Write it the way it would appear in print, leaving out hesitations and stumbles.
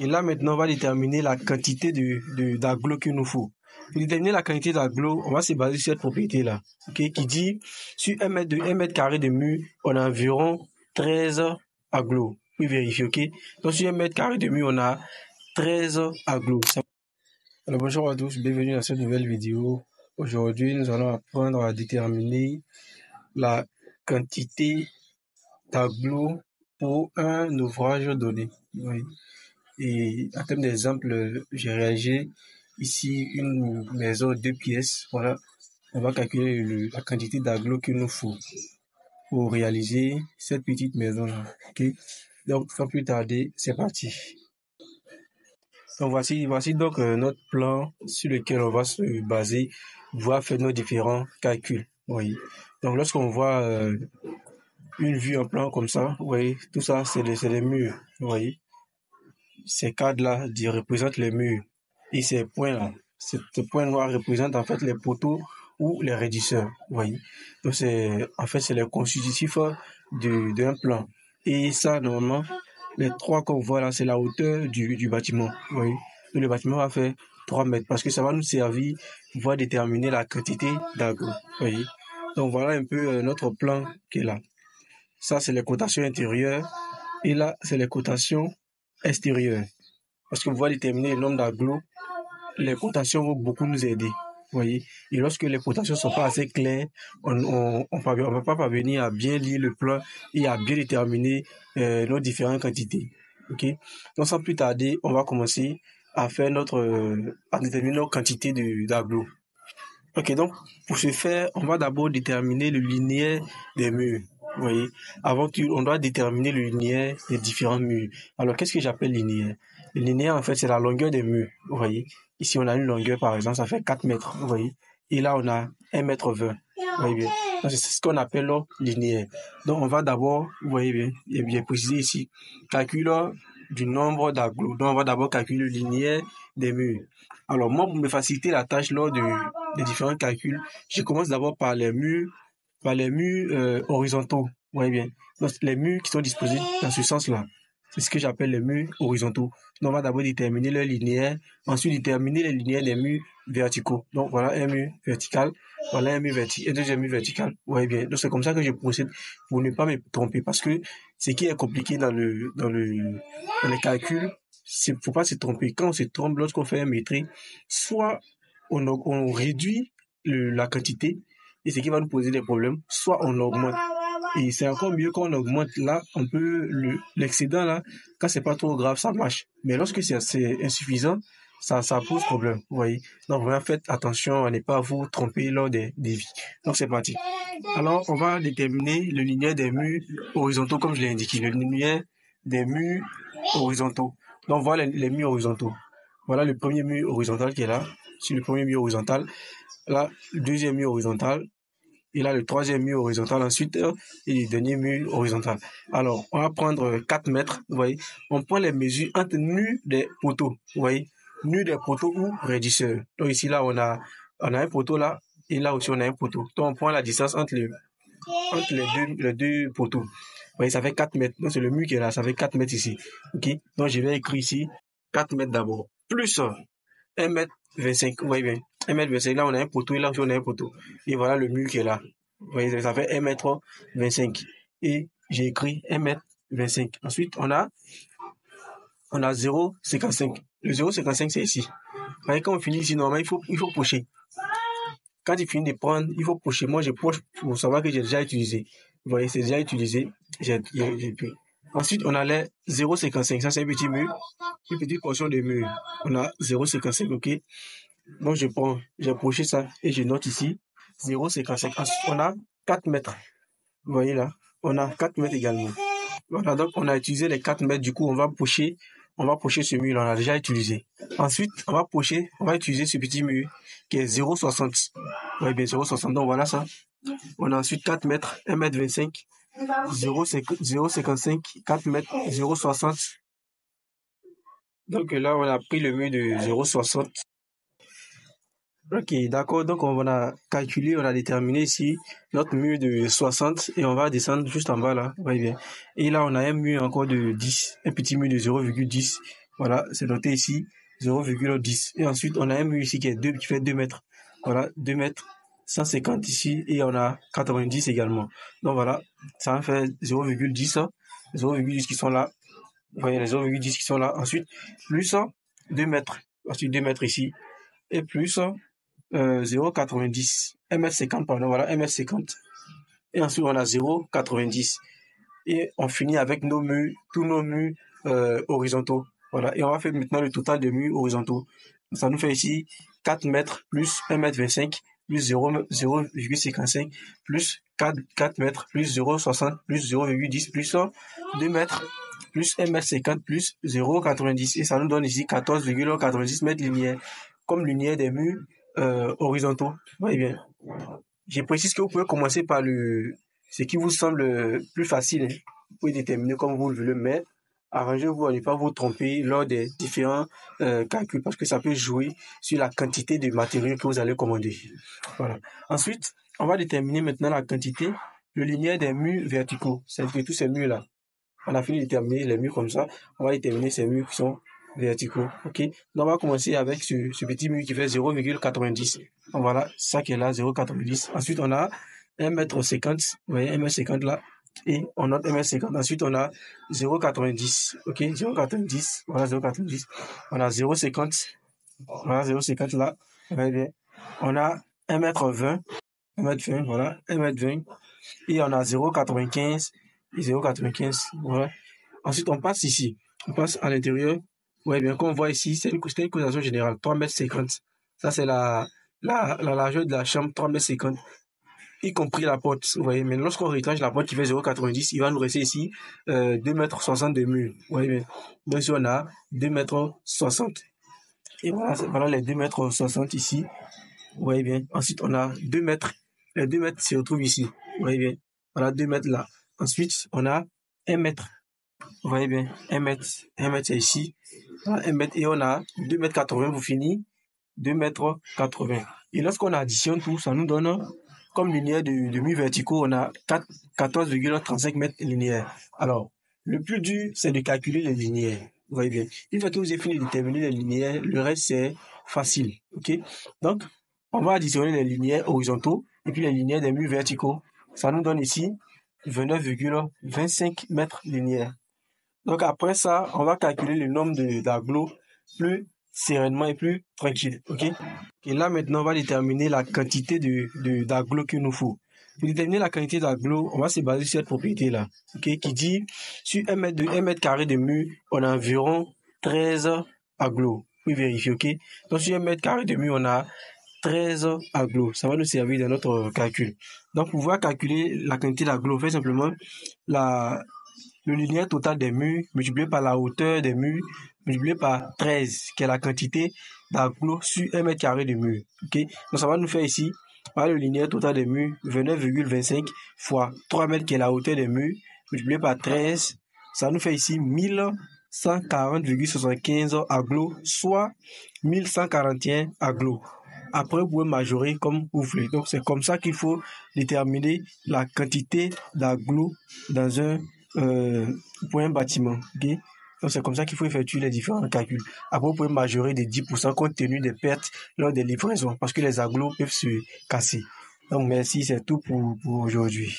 Et là, maintenant, on va déterminer la quantité d'agglo qu'il nous faut. Pour déterminer la quantité d'agglo, on va se baser sur cette propriété-là, okay, qui dit, sur 1 mètre carré de mur, on a environ 13 agglos. Vous vérifiez, ok? Donc, sur 1 mètre carré de mur, on a 13 agglos. Alors, bonjour à tous, bienvenue dans cette nouvelle vidéo. Aujourd'hui, nous allons apprendre à déterminer la quantité d'agglos pour un ouvrage donné. Oui. Et à terme d'exemple, j'ai réagi ici une maison 2 pièces. Voilà, on va calculer la quantité d'agglos qu'il nous faut pour réaliser cette petite maison-là. Okay? Donc, sans plus tarder, c'est parti. Donc, voici donc notre plan sur lequel on va se baser, voir faire nos différents calculs. Oui. Donc, lorsqu'on voit une vue en plan comme ça, vous voyez, tout ça, c'est les murs. Vous voyez. Ces cadres-là représentent les murs. Et ces points-là, ces points noirs représentent en fait les poteaux ou les raidisseurs. Vous voyez. Donc, c'est les constitutifs d'un plan. Et ça, normalement, les trois qu'on voit là, c'est la hauteur du bâtiment. Vous voyez. Donc, le bâtiment va faire 3 mètres parce que ça va nous servir pour déterminer la quantité d'agglo. Vous voyez. Donc, voilà un peu notre plan qui est là. Ça, c'est les cotations intérieures. Et là, c'est les cotations extérieures. Parce qu'on va déterminer le nombre d'agglos, les cotations vont beaucoup nous aider. Vous voyez. Et lorsque les cotations ne sont pas assez claires, on ne va pas parvenir à bien lire le plan et à bien déterminer nos différentes quantités. Okay? Donc, sans plus tarder, on va commencer à faire à déterminer nos quantités d'agglos. Ok, donc, pour ce faire, on va d'abord déterminer le linéaire des murs. Vous voyez, avant tout, on doit déterminer le linéaire des différents murs. Alors, qu'est-ce que j'appelle linéaire? Le linéaire, en fait, c'est la longueur des murs. Vous voyez, ici, on a une longueur, par exemple, ça fait 4 mètres. Vous voyez, et là, on a 1 mètre 20. Vous voyez bien. Donc, c'est ce qu'on appelle le linéaire. Donc, on va d'abord, vous voyez bien, il est bien précisé ici, calcul du nombre d'agglos. Donc, on va d'abord calculer le linéaire des murs. Alors, moi, pour me faciliter la tâche lors des différents calculs, je commence d'abord par les murs horizontaux. Vous voyez bien. Donc, les murs qui sont disposés dans ce sens-là. C'est ce que j'appelle les murs horizontaux. Donc, on va d'abord déterminer le linéaire, ensuite déterminer les linéaires des murs verticaux. Donc, voilà un mur vertical, voilà un mur vertical, et deuxième mur vertical. Vous voyez bien. Donc, c'est comme ça que je procède pour ne pas me tromper. Parce que ce qui est compliqué dans les calculs, faut pas se tromper. Quand on se trompe, lorsqu'on fait un métrique, soit on réduit la quantité, et ce qui va nous poser des problèmes, soit on augmente. Et c'est encore mieux quand on augmente. Là, on peut, l'excédent là, quand c'est pas trop grave, ça marche. Mais lorsque c'est insuffisant, ça pose problème, vous voyez. Donc, vraiment, faites attention à ne pas vous tromper lors des vies. Donc, c'est parti. Alors, on va déterminer le linéaire des murs horizontaux, comme je l'ai indiqué. Le linéaire des murs horizontaux. Donc, voilà les murs horizontaux. Voilà le premier mur horizontal qui est là. Sur le premier mur horizontal. Là, le deuxième mur horizontal. Et là, le troisième mur horizontal ensuite, et le dernier mur horizontal. Alors, on va prendre 4 mètres, vous voyez. On prend les mesures entre murs des poteaux, vous voyez. Murs des poteaux ou raidisseurs. Donc ici, là, on a un poteau là, et là aussi, on a un poteau. Donc, on prend la distance entre les deux poteaux. Vous voyez, ça fait 4 mètres. Donc, c'est le mur qui est là, ça fait 4 mètres ici. OK? Donc, je vais écrire ici 4 mètres d'abord. Plus 1 mètre 25, vous voyez bien. 1 mètre 25, là on a un poteau, et là aussi on a un poteau. Et voilà le mur qui est là. Vous voyez, ça fait 1 mètre 25. Et j'ai écrit 1 mètre 25. Ensuite, on a 0,55. Le 0,55, c'est ici. Vous voyez, quand on finit ici, normalement, il faut pocher. Quand il finit de prendre, il faut pocher. Moi, je poche pour savoir que j'ai déjà utilisé. Vous voyez, c'est déjà utilisé. J'ai pris. Ensuite, on a les 0,55. Ça, c'est un petit mur. Une petite portion de mur. On a 0,55, ok? Donc, j'ai poché ça et je note ici 0,55. Ensuite, on a 4 mètres. Vous voyez là? On a 4 mètres également. Voilà, donc on a utilisé les 4 mètres. Du coup, on va pocher ce mur là. On a déjà utilisé. Ensuite, on va utiliser ce petit mur qui est 0,60. Vous voyez bien, 0,60. Donc, voilà ça. On a ensuite 4 mètres, 1 mètre 25, 0,55, 4 mètres, 0,60. Donc là, on a pris le mur de 0,60. Ok, d'accord. Donc, on a calculé, on a déterminé ici notre mur de 60 et on va descendre juste en bas là. Vous voyez bien. Et là, on a un mur encore de 10, un petit mur de 0,10. Voilà, c'est noté ici 0,10. Et ensuite, on a un mur ici qui fait 2 mètres. Voilà, 2 mètres 150 ici et on a 90 également. Donc voilà, ça en fait 0,10, 0,10 qui sont là. Vous voyez les 0,10 qui sont là. Ensuite, plus 2 mètres. Ensuite, 2 mètres ici. Et plus 0,90. 1,50 m, pardon. Voilà, 1,50 m. Et ensuite, on a 0,90. Et on finit avec nos murs, tous nos murs horizontaux. Voilà. Et on va faire maintenant le total de murs horizontaux. Ça nous fait ici 4 mètres plus 1,25 m plus 0,55 plus 4 mètres plus 0,60 plus 0,10 plus 2 mètres plus 1,50 m plus 0,90. Et ça nous donne ici 14,90 mètres linéaires comme linéaire des murs horizontaux. Voyez bien. Je précise que vous pouvez commencer par ce qui vous semble plus facile. Hein. Vous pouvez déterminer comme vous le voulez, mais arrangez-vous à ne pas vous tromper lors des différents calculs parce que ça peut jouer sur la quantité de matériaux que vous allez commander. Voilà. Ensuite, on va déterminer maintenant la quantité, le linéaire des murs verticaux. C'est-à-dire que tous ces murs-là, on a fini de déterminer les murs comme ça. On va déterminer ces murs qui sont verticaux. Ok. Donc on va commencer avec ce petit mur qui fait 0,90. Donc voilà, ça qui est là, 0,90. Ensuite, on a 1,50 m. Vous voyez, 1,50 m là. Et on note 1,50 m. Ensuite, on a 0,90. Ok, 0,90. Voilà, 0,90. On a 0,50. Voilà, 0,50 là. Vous voyez bien. On a 1,20 m. 1,20 m, voilà, 1,20 m. Et on a 0,95 et 0,95. Voilà. Ensuite, on passe ici. On passe à l'intérieur. Ouais, bien, comme on voit ici, c'est une cotisation générale, 3,50 m. Ça, c'est la largeur de la chambre, 3,50 m, y compris la porte. Vous voyez, mais lorsqu'on retranche la porte qui fait 0,90, il va nous rester ici 2,60 m de mur. Vous voyez bien. Donc, ici, on a 2,60 m. Et voilà les 2,60 m ici. Vous voyez bien. Ensuite, on a 2 mètres. Les 2 mètres se retrouvent ici. Vous voyez bien. Voilà 2 mètres là. Ensuite, on a 1 mètre. Vous voyez bien. 1 mètre. 1 mètre, c'est ici. Voilà, 1 mètre. Et on a 2,80 m pour finir. 2,80 m. Et lorsqu'on additionne tout, ça nous donne, comme linéaire de murs verticaux, on a 14,35 mètres linéaires. Alors, le plus dur, c'est de calculer les linéaires. Vous voyez bien. Une fois que vous avez fini de déterminer les linéaires, le reste, c'est facile. OK? Donc, on va additionner les linéaires horizontaux et puis les linéaires des murs verticaux. Ça nous donne ici 29,25 mètres linéaires. Donc après ça, on va calculer le nombre d'agglos plus sereinement et plus tranquille. OK? Et là maintenant, on va déterminer la quantité d'agglos qu'il nous faut. Pour déterminer la quantité d'agglos, on va se baser sur cette propriété-là. OK? Qui dit, sur 1 mètre carré de mur, on a environ 13 agglos. Vous vérifiez, OK? Donc sur 1 mètre carré de mur, on a 13 agglos. Ça va nous servir dans notre calcul. Donc, pour pouvoir calculer la quantité d'agglos, on fait simplement le linéaire total des murs multiplié par la hauteur des murs multiplié par 13, qui est la quantité d'agglos sur 1 mètre carré de mur. Okay? Donc, ça va nous faire ici, par le linéaire total des murs, 29,25 fois 3 mètres, qui est la hauteur des murs, multiplié par 13, ça nous fait ici 1140,75 agglos, soit 1141 agglos. Après, vous pouvez majorer comme vous voulez. Donc, c'est comme ça qu'il faut déterminer la quantité d'agglos dans un bâtiment. Okay? Donc, c'est comme ça qu'il faut effectuer les différents calculs. Après, vous pouvez majorer de 10% compte tenu des pertes lors des livraisons parce que les agglos peuvent se casser. Donc, merci, c'est tout pour aujourd'hui.